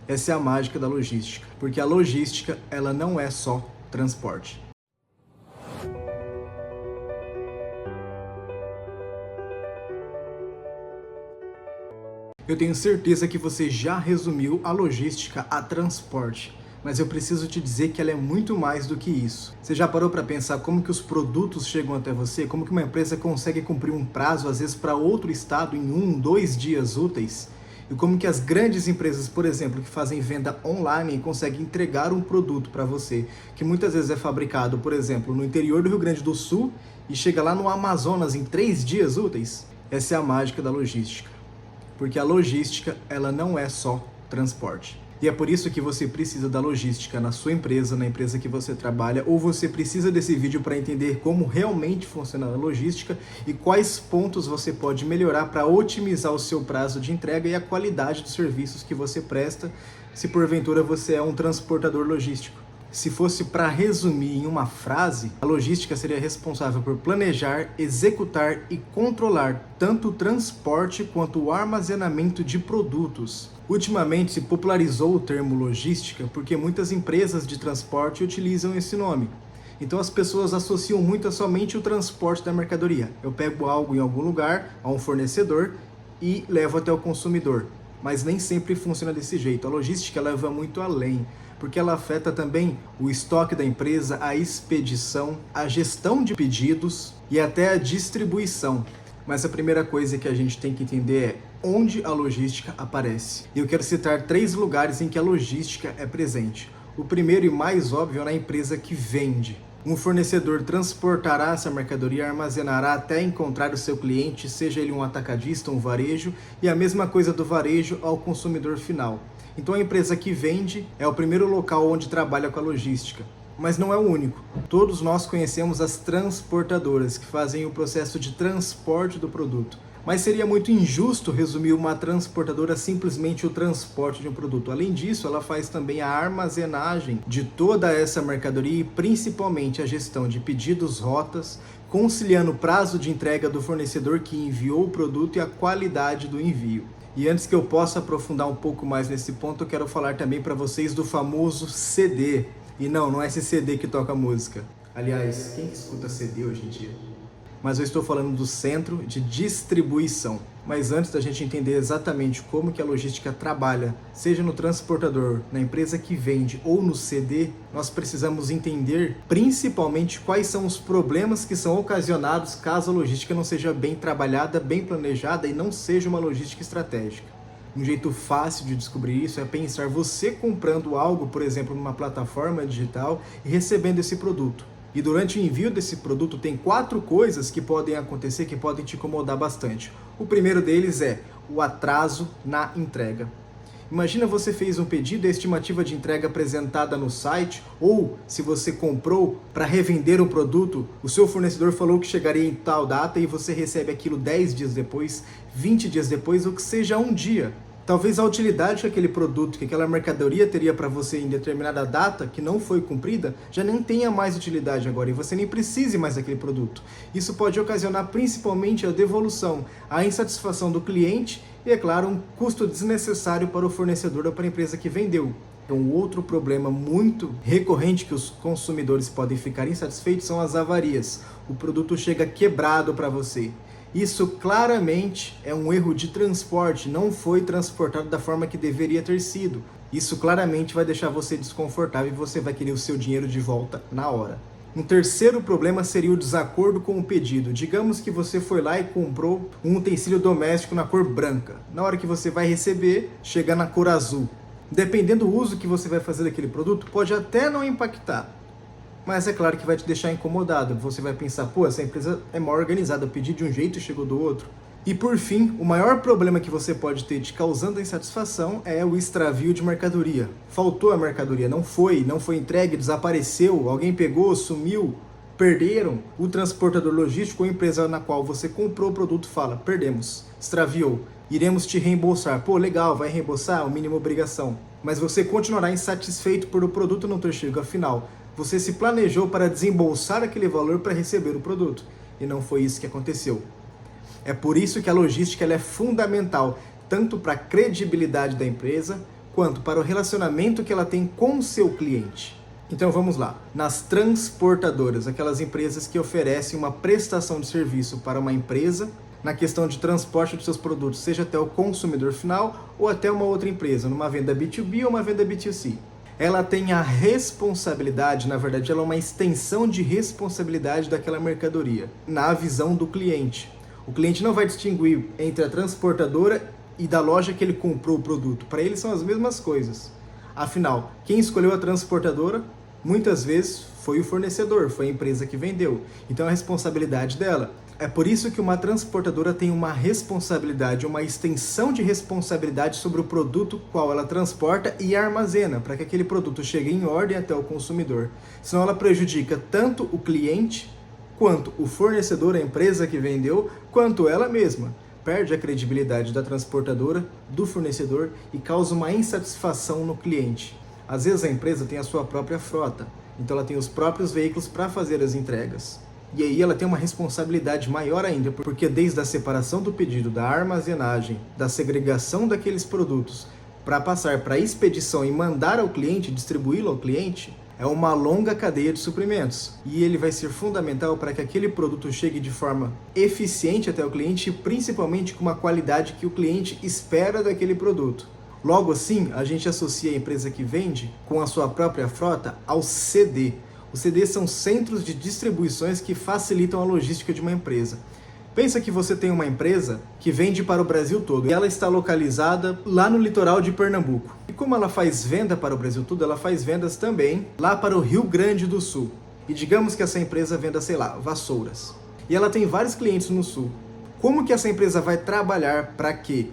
Essa é a mágica da logística, porque a logística, ela não é só transporte. Eu tenho certeza que você já resumiu a logística a transporte, mas eu preciso te dizer que ela é muito mais do que isso. Você já parou para pensar como que os produtos chegam até você? Como que uma empresa consegue cumprir um prazo, às vezes para outro estado, em 1, 2 dias úteis? E como que as grandes empresas, por exemplo, que fazem venda online, conseguem entregar um produto para você, que muitas vezes é fabricado, por exemplo, no interior do Rio Grande do Sul e chega lá no Amazonas em 3 dias úteis? Essa é a mágica da logística. Porque a logística, ela não é só transporte. E é por isso que você precisa da logística na sua empresa, na empresa que você trabalha, ou você precisa desse vídeo para entender como realmente funciona a logística e quais pontos você pode melhorar para otimizar o seu prazo de entrega e a qualidade dos serviços que você presta, se porventura você é um transportador logístico. Se fosse para resumir em uma frase, a logística seria responsável por planejar, executar e controlar tanto o transporte quanto o armazenamento de produtos. Ultimamente se popularizou o termo logística porque muitas empresas de transporte utilizam esse nome. Então as pessoas associam muito a somente o transporte da mercadoria. Eu pego algo em algum lugar, a um fornecedor, e levo até o consumidor. Mas nem sempre funciona desse jeito. A logística leva muito além, porque ela afeta também o estoque da empresa, a expedição, a gestão de pedidos e até a distribuição. Mas a primeira coisa que a gente tem que entender é onde a logística aparece. E eu quero citar 3 lugares em que a logística é presente. O primeiro e mais óbvio é na empresa que vende. Um fornecedor transportará essa mercadoria, armazenará até encontrar o seu cliente, seja ele um atacadista, um varejo, e a mesma coisa do varejo ao consumidor final. Então a empresa que vende é o primeiro local onde trabalha com a logística. Mas não é o único. Todos nós conhecemos as transportadoras, que fazem o processo de transporte do produto. Mas seria muito injusto resumir uma transportadora simplesmente o transporte de um produto. Além disso, ela faz também a armazenagem de toda essa mercadoria e principalmente a gestão de pedidos, rotas, conciliando o prazo de entrega do fornecedor que enviou o produto e a qualidade do envio. E antes que eu possa aprofundar um pouco mais nesse ponto, eu quero falar também para vocês do famoso CD. E não é esse CD que toca música. Aliás, quem que escuta CD hoje em dia? Mas eu estou falando do centro de distribuição. Mas antes da gente entender exatamente como que a logística trabalha, seja no transportador, na empresa que vende ou no CD, nós precisamos entender principalmente quais são os problemas que são ocasionados caso a logística não seja bem trabalhada, bem planejada e não seja uma logística estratégica. Um jeito fácil de descobrir isso é pensar você comprando algo, por exemplo, numa plataforma digital e recebendo esse produto. E durante o envio desse produto tem 4 coisas que podem acontecer que podem te incomodar bastante. O primeiro deles é o atraso na entrega. Imagina você fez um pedido e a estimativa de entrega apresentada no site, ou se você comprou para revender um produto, o seu fornecedor falou que chegaria em tal data e você recebe aquilo 10 dias depois, 20 dias depois, ou que seja um dia. Talvez a utilidade que aquele produto, que aquela mercadoria teria para você em determinada data, que não foi cumprida, já nem tenha mais utilidade agora e você nem precise mais daquele produto. Isso pode ocasionar principalmente a devolução, a insatisfação do cliente e, é claro, um custo desnecessário para o fornecedor ou para a empresa que vendeu. Um outro problema muito recorrente que os consumidores podem ficar insatisfeitos são as avarias. O produto chega quebrado para você. Isso claramente é um erro de transporte, não foi transportado da forma que deveria ter sido. Isso claramente vai deixar você desconfortável e você vai querer o seu dinheiro de volta na hora. Um terceiro problema seria o desacordo com o pedido. Digamos que você foi lá e comprou um utensílio doméstico na cor branca. Na hora que você vai receber, chega na cor azul. Dependendo do uso que você vai fazer daquele produto, pode até não impactar. Mas é claro que vai te deixar incomodado. Você vai pensar, pô, essa empresa é mal organizada, eu pedi de um jeito e chegou do outro. E por fim, o maior problema que você pode ter te causando insatisfação é o extravio de mercadoria. Faltou a mercadoria, não foi entregue, desapareceu, alguém pegou, sumiu, perderam. O transportador logístico ou a empresa na qual você comprou o produto fala, perdemos, extraviou, iremos te reembolsar. Pô, legal, vai reembolsar, é a mínima obrigação. Mas você continuará insatisfeito por o produto não ter chegado, afinal, você se planejou para desembolsar aquele valor para receber o produto. E não foi isso que aconteceu. É por isso que a logística ela é fundamental, tanto para a credibilidade da empresa, quanto para o relacionamento que ela tem com o seu cliente. Então vamos lá, nas transportadoras, aquelas empresas que oferecem uma prestação de serviço para uma empresa na questão de transporte dos seus produtos, seja até o consumidor final ou até uma outra empresa, numa venda B2B ou uma venda B2C. Ela tem a responsabilidade, na verdade ela é uma extensão de responsabilidade daquela mercadoria, na visão do cliente. O cliente não vai distinguir entre a transportadora e da loja que ele comprou o produto. Para ele são as mesmas coisas. Afinal, quem escolheu a transportadora, muitas vezes foi o fornecedor, foi a empresa que vendeu. Então é a responsabilidade dela. É por isso que uma transportadora tem uma responsabilidade, uma extensão de responsabilidade sobre o produto qual ela transporta e armazena, para que aquele produto chegue em ordem até o consumidor. Senão ela prejudica tanto o cliente, quanto o fornecedor, a empresa que vendeu, quanto ela mesma. Perde a credibilidade da transportadora, do fornecedor e causa uma insatisfação no cliente. Às vezes a empresa tem a sua própria frota, então ela tem os próprios veículos para fazer as entregas. E aí ela tem uma responsabilidade maior ainda, porque desde a separação do pedido, da armazenagem, da segregação daqueles produtos, para passar para a expedição e mandar ao cliente, distribuí-lo ao cliente, é uma longa cadeia de suprimentos. E ele vai ser fundamental para que aquele produto chegue de forma eficiente até o cliente e principalmente com uma qualidade que o cliente espera daquele produto. Logo assim, a gente associa a empresa que vende com a sua própria frota ao CD. Os CDs são centros de distribuições que facilitam a logística de uma empresa. Pensa que você tem uma empresa que vende para o Brasil todo e ela está localizada lá no litoral de Pernambuco. E como ela faz venda para o Brasil todo, ela faz vendas também lá para o Rio Grande do Sul. E digamos que essa empresa venda, sei lá, vassouras. E ela tem vários clientes no Sul. Como que essa empresa vai trabalhar para que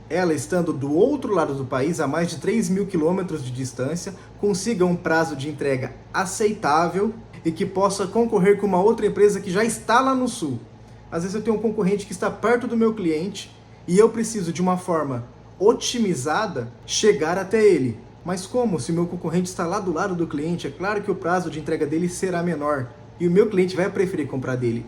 ela, estando do outro lado do país, a mais de 3.000 quilômetros de distância, consiga um prazo de entrega aceitável e que possa concorrer com uma outra empresa que já está lá no Sul? Às vezes eu tenho um concorrente que está perto do meu cliente e eu preciso, de uma forma otimizada, chegar até ele. Mas como? Se o meu concorrente está lá do lado do cliente, é claro que o prazo de entrega dele será menor e o meu cliente vai preferir comprar dele.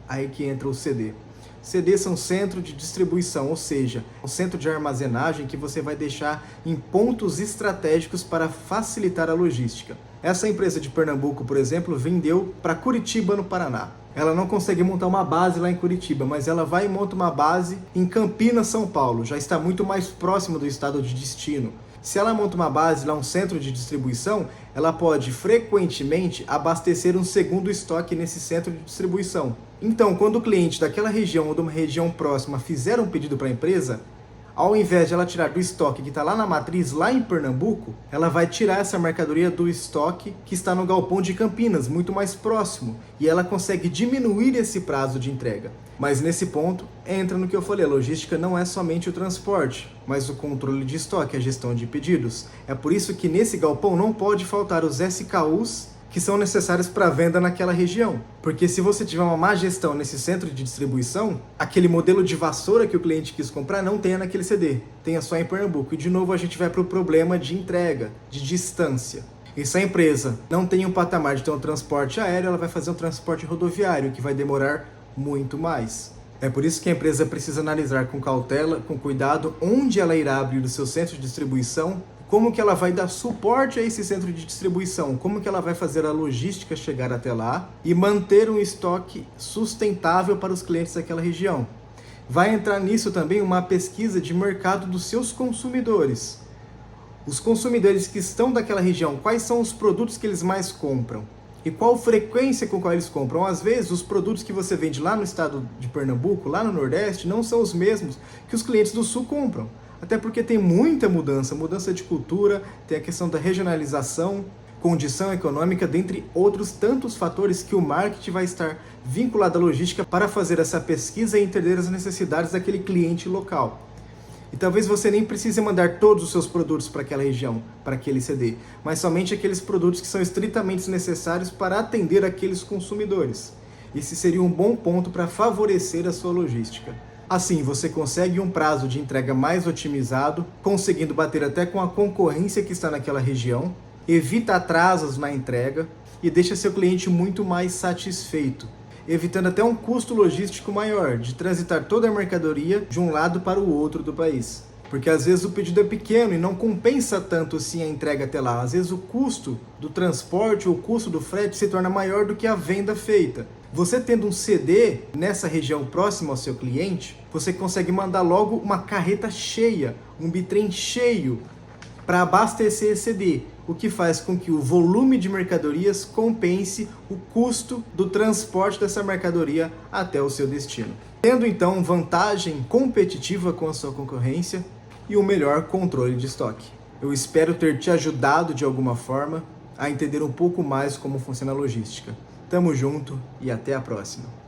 Aí que entra o CD. CDs são centro de distribuição, ou seja, um centro de armazenagem que você vai deixar em pontos estratégicos para facilitar a logística. Essa empresa de Pernambuco, por exemplo, vendeu para Curitiba, no Paraná. Ela não consegue montar uma base lá em Curitiba, mas ela vai e monta uma base em Campinas, São Paulo. Já está muito mais próximo do estado de destino. Se ela monta uma base lá, um centro de distribuição, ela pode frequentemente abastecer um segundo estoque nesse centro de distribuição. Então, quando o cliente daquela região ou de uma região próxima fizer um pedido para a empresa, ao invés de ela tirar do estoque que está lá na matriz, lá em Pernambuco, ela vai tirar essa mercadoria do estoque que está no galpão de Campinas, muito mais próximo, e ela consegue diminuir esse prazo de entrega. Mas nesse ponto, entra no que eu falei, a logística não é somente o transporte, mas o controle de estoque, a gestão de pedidos. É por isso que nesse galpão não pode faltar os SKUs que são necessários para venda naquela região. Porque se você tiver uma má gestão nesse centro de distribuição, aquele modelo de vassoura que o cliente quis comprar não tenha naquele CD, tenha só em Pernambuco. E de novo a gente vai para o problema de entrega, de distância. E se a empresa não tem um patamar de ter um transporte aéreo, ela vai fazer um transporte rodoviário, que vai demorar muito mais. É por isso que a empresa precisa analisar com cautela, com cuidado, onde ela irá abrir o seu centro de distribuição, como que ela vai dar suporte a esse centro de distribuição, como que ela vai fazer a logística chegar até lá e manter um estoque sustentável para os clientes daquela região. Vai entrar nisso também uma pesquisa de mercado dos seus consumidores. Os consumidores que estão daquela região, quais são os produtos que eles mais compram? E qual frequência com qual eles compram? Às vezes, os produtos que você vende lá no estado de Pernambuco, lá no Nordeste, não são os mesmos que os clientes do Sul compram. Até porque tem muita mudança de cultura, tem a questão da regionalização, condição econômica, dentre outros tantos fatores que o marketing vai estar vinculado à logística para fazer essa pesquisa e entender as necessidades daquele cliente local. E talvez você nem precise mandar todos os seus produtos para aquela região, para aquele CD, mas somente aqueles produtos que são estritamente necessários para atender aqueles consumidores. Esse seria um bom ponto para favorecer a sua logística. Assim, você consegue um prazo de entrega mais otimizado, conseguindo bater até com a concorrência que está naquela região, evita atrasos na entrega e deixa seu cliente muito mais satisfeito, evitando até um custo logístico maior de transitar toda a mercadoria de um lado para o outro do país. Porque às vezes o pedido é pequeno e não compensa tanto assim a entrega até lá. Às vezes o custo do transporte ou o custo do frete se torna maior do que a venda feita. Você tendo um CD nessa região próxima ao seu cliente, você consegue mandar logo uma carreta cheia, um bitrem cheio para abastecer esse CD, o que faz com que o volume de mercadorias compense o custo do transporte dessa mercadoria até o seu destino. Tendo então vantagem competitiva com a sua concorrência e um melhor controle de estoque. Eu espero ter te ajudado de alguma forma a entender um pouco mais como funciona a logística. Tamo junto e até a próxima.